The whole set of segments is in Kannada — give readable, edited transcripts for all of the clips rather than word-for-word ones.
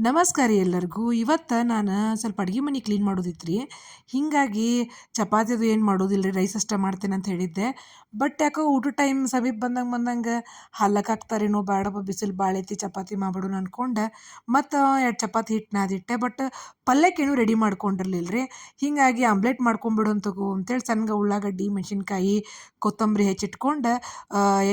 ನಮಸ್ಕಾರ ರೀ ಎಲ್ಲರಿಗೂ. ಇವತ್ತು ನಾನು ಸ್ವಲ್ಪ ಅಡುಗೆ ಮನೆ ಕ್ಲೀನ್ ಮಾಡೋದಿತ್ತು ರೀ. ಹೀಗಾಗಿ ಚಪಾತಿದು ಏನು ಮಾಡೋದಿಲ್ಲ ರೀ, ರೈಸ್ ಅಷ್ಟೇ ಮಾಡ್ತೇನೆ ಅಂತ ಹೇಳಿದ್ದೆ. ಬಟ್ ಯಾಕೋ ಊಟದ ಟೈಮ್ ಸಮೀಪ ಬಂದಂಗೆ ಹಾಲಕ್ಕೆ ಹಾಕ್ತಾರೇನೋ, ಬೇಡಪ್ಪ ಬಿಸಿಲು ಭಾಳ ಐತಿ ಚಪಾತಿ ಮಾಡ್ಬಿಡೋಣ ಅಂದ್ಕೊಂಡು ಮತ್ತು 2 ಚಪಾತಿ ಹಿಟ್ಟು ನಾದಿಟ್ಟೆ. ಬಟ್ ಪಲ್ಯಕ್ಕೇನು ರೆಡಿ ಮಾಡ್ಕೊಂಡಿರಲಿಲ್ಲ ರೀ. ಹೀಗಾಗಿ ಆಮ್ಲೆಟ್ ಮಾಡ್ಕೊಂಬಿಡೋಣ ತಗೋ ಅಂತೇಳಿ ಸಣ್ಣಗೆ ಉಳ್ಳಾಗಡ್ಡಿ, ಮೆಣಸಿನ್ಕಾಯಿ, ಕೊತ್ತಂಬರಿ ಹೆಚ್ಚಿಟ್ಕೊಂಡು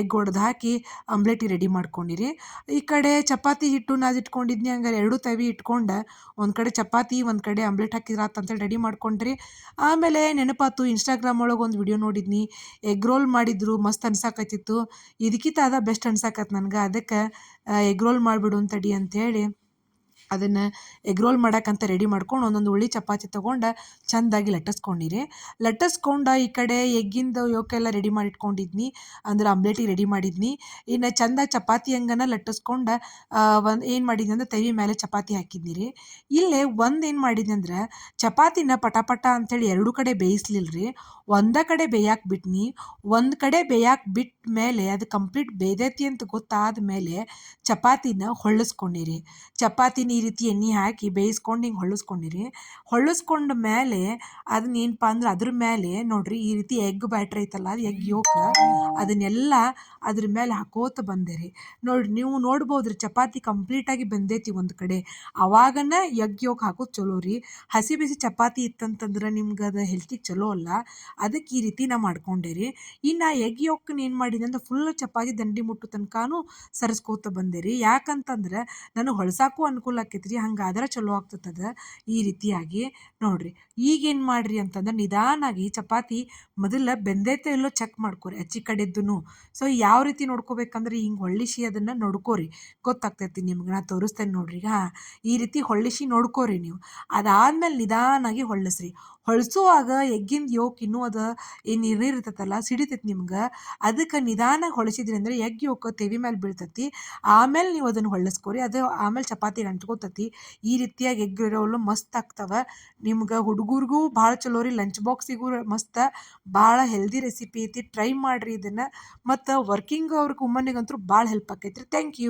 ಎಗ್ ಒಡೆದು ಹಾಕಿ ಆಮ್ಲೆಟಿಗೆ ರೆಡಿ ಮಾಡ್ಕೊಂಡಿರಿ. ಈ ಕಡೆ ಚಪಾತಿ ಹಿಟ್ಟು ನಾದಿಟ್ಕೊಂಡಿದ್ನಿ, ಹಂಗಾರೆ 2 ತವಿ ಇಟ್ಕೊಂಡು ಒಂದು ಕಡೆ ಚಪಾತಿ ಒಂದು ಕಡೆ ಆಮ್ಲೆಟ್ ಹಾಕಿದ್ರೆ ಆತು ಅಂತೇಳಿ ರೆಡಿ ಮಾಡ್ಕೊಂಡ್ರಿ. ಆಮೇಲೆ ನೆನಪಾತು, ಇನ್ಸ್ಟಾಗ್ರಾಮ್ ಒಳಗೆ ಒಂದು ವಿಡಿಯೋ ನೋಡಿದ್ನಿ, ಎಗ್ ರೋಲ್ ಮಾಡಿದ್ರು, ಮಸ್ತ್ ಅನ್ಸಾಕತ್ತಿತ್ತು. ಇದಕ್ಕಿಂತ ಅದ ಬೆಸ್ಟ್ ಅನ್ಸಾಕತ್ತು ನನಗೆ. ಅದಕ್ಕೆ ಎಗ್ ರೋಲ್ ಮಾಡಿಬಿಡು ತಡಿ ಅಂಥೇಳಿ ಅದನ್ನು ಎಗ್ ರೋಲ್ ಮಾಡೋಕ್ಕಂತ ರೆಡಿ ಮಾಡ್ಕೊಂಡು ಒಂದೊಂದು ಉಳ್ಳಿ ಚಪಾತಿ ತೊಗೊಂಡು ಚೆಂದಾಗಿ ಲಟ್ಟಿಸ್ಕೊಂಡು ಈ ಕಡೆ ಎಗ್ಗಿಂದು ಯೋಕೆಲ್ಲ ರೆಡಿ ಮಾಡಿ ಇಟ್ಕೊಂಡಿದ್ನಿ, ಅಂದ್ರೆ ಆಮ್ಲೆಟಿಗೆ ರೆಡಿ ಮಾಡಿದ್ನಿ. ಇನ್ನು ಚೆಂದ ಚಪಾತಿ ಹಂಗನ ಲಟ್ಟಿಸ್ಕೊಂಡು ಏನು ಮಾಡಿದ್ನಿ ಅಂದ್ರೆ ತವಿ ಮೇಲೆ ಚಪಾತಿ ಹಾಕಿದ್ನಿ ರೀ. ಇಲ್ಲೇ ಏನು ಮಾಡಿದ್ನಿ ಅಂದ್ರೆ ಚಪಾತಿನ ಪಟ ಅಂಥೇಳಿ 2 ಕಡೆ ಬೇಯಿಸ್ಲಿಲ್ಲ ರೀ, ಒಂದೇ ಕಡೆ ಬೇಯಕ್ಕೆ ಬಿಟ್ನಿ. ಒಂದು ಕಡೆ ಬೇಯಕ್ಕೆ ಬಿಟ್ಟ ಮೇಲೆ ಅದು ಕಂಪ್ಲೀಟ್ ಬೇಯ್ದೈತಿ ಅಂತ ಗೊತ್ತಾದ ಮೇಲೆ ಚಪಾತಿನ ಹೊಳ್ಳಿಸ್ಕೊಂಡಿರಿ. ಚಪಾತಿನ ಈ ರೀತಿ ಎಣ್ಣೆ ಹಾಕಿ ಬೇಯಿಸ್ಕೊಂಡು ಹಿಂಗೆ ಹೊಳ್ಳಿಸ್ಕೊಂಡ ಮೇಲೆ ಅದನ್ನ ಏನಪ್ಪ ಅಂದ್ರೆ ಅದ್ರ ಮೇಲೆ ನೋಡ್ರಿ ಈ ರೀತಿ ಎಗ್ ಬ್ಯಾಟ್ರಿ ಐತಲ್ಲ, ಅದು ಎಗ್ ಯೋಕ ಅದನ್ನೆಲ್ಲ ಅದ್ರ ಮೇಲೆ ಹಾಕೋತ ಬಂದೆ ರೀ. ನೋಡ್ರಿ ನೀವು ನೋಡ್ಬೋದು ರೀ, ಚಪಾತಿ ಕಂಪ್ಲೀಟಾಗಿ ಬೆಂದೈತಿ ಒಂದು ಕಡೆ. ಅವಾಗನ ಎಗ್ ಯೋಕ್ ಹಾಕೋದು ಚಲೋ ರೀ. ಹಸಿ ಬಿಸಿ ಚಪಾತಿ ಇತ್ತಂತಂದ್ರೆ ನಿಮ್ಗೆ ಅದು ಹೆಲ್ತಿಗೆ ಚಲೋ ಅಲ್ಲ. ಅದಕ್ಕೆ ಈ ರೀತಿ ನಾ ಮಾಡ್ಕೊಂಡೆ ರೀ. ಇನ್ನು ಎಗ್ ಯೋಕನ್ನ ಏನು ಮಾಡಿದೆ ಅಂದ್ರೆ ಫುಲ್ ಚಪಾತಿ ದಂಡಿ ಮುಟ್ಟೋ ತನಕನೂ ಸರಿಸ್ಕೋತ ಬಂದೆ ರೀ. ಯಾಕಂತಂದ್ರೆ ನನಗೆ ಹೊಳ್ಸಾಕು ಅನುಕೂಲ ಆಕೈತೆ ರೀ, ಹಂಗಾದ್ರೆ ಚಲೋ ಆಗ್ತದೆ ಈ ರೀತಿಯಾಗಿ. ನೋಡಿರಿ ಈಗೇನು ಮಾಡಿರಿ ಅಂತಂದ್ರೆ ನಿಧಾನಾಗಿ ಚಪಾತಿ ಮೊದಲ ಬೆಂದೈತೆ ಇಲ್ಲೋ ಚೆಕ್ ಮಾಡ್ಕೊರಿ ಆಚೆ ಕಡೆದ್ದು. ಸೊ ಯಾವ ರೀತಿ ನೋಡ್ಕೋಬೇಕಂದ್ರೆ ಹಿಂಗೆ ಹೊಳ್ಳಿಸಿ ಅದನ್ನು ನೋಡ್ಕೋರಿ, ಗೊತ್ತಾಗ್ತೈತಿ ನಿಮ್ಗೆ. ನಾ ತೋರಿಸ್ತೇನೆ ನೋಡ್ರಿ. ಈ ರೀತಿ ಹೊಳ್ಳಿಸಿ ನೋಡ್ಕೋರಿ ನೀವು. ಅದಾದ್ಮೇಲೆ ನಿಧಾನಾಗಿ ಹೊಳ್ಳಿಸ್ರಿ. ಹೊಳ್ಸುವಾಗ ಎಗ್ಗಿಂದ ಯೋಕ್ ಇನ್ನೂ ಅದು ಏನು ನೀರು ಇರ್ತೈತಲ್ಲ ಸಿಡಿತೈತಿ ನಿಮ್ಗೆ. ಅದಕ್ಕೆ ನಿಧಾನಾಗಿ ಹೊಳಿಸಿದ್ರಿ ಅಂದರೆ ಎಗ್ ಯೋಕ್ ತೆವಿ ಮೇಲೆ ಬೀಳ್ತೈತಿ. ಆಮೇಲೆ ನೀವು ಅದನ್ನು ಹೊಳ್ಳಿಸ್ಕೊರಿ, ಅದು ಆಮೇಲೆ ಚಪಾತಿಗೆ ಅಂಟ್ಕೋತತಿ. ಈ ರೀತಿಯಾಗಿ ಎಗ್ ರೋಲು ಮಸ್ತ್ ಆಗ್ತವೆ. ನಿಮ್ಗೆ ಹುಡುಗರಿಗೂ ಭಾಳ ಚಲೋ ರೀ, ಲಂಚ್ ಬಾಕ್ಸಿಗೂ ಮಸ್ತ್, ಭಾಳ ಹೆಲ್ದಿ ರೆಸಿಪಿ ಐತಿ. ಟ್ರೈ ಮಾಡಿರಿ ಇದನ್ನು. ಮತ್ತು ವರ್ಕಿಂಗ್ ಅವ್ರಿಗೆ ವುಮನ್ನಿಗಂತೂ ಭಾಳ ಹೆಲ್ಪ್ ಆಕೈತಿ ರೀ. Thank you.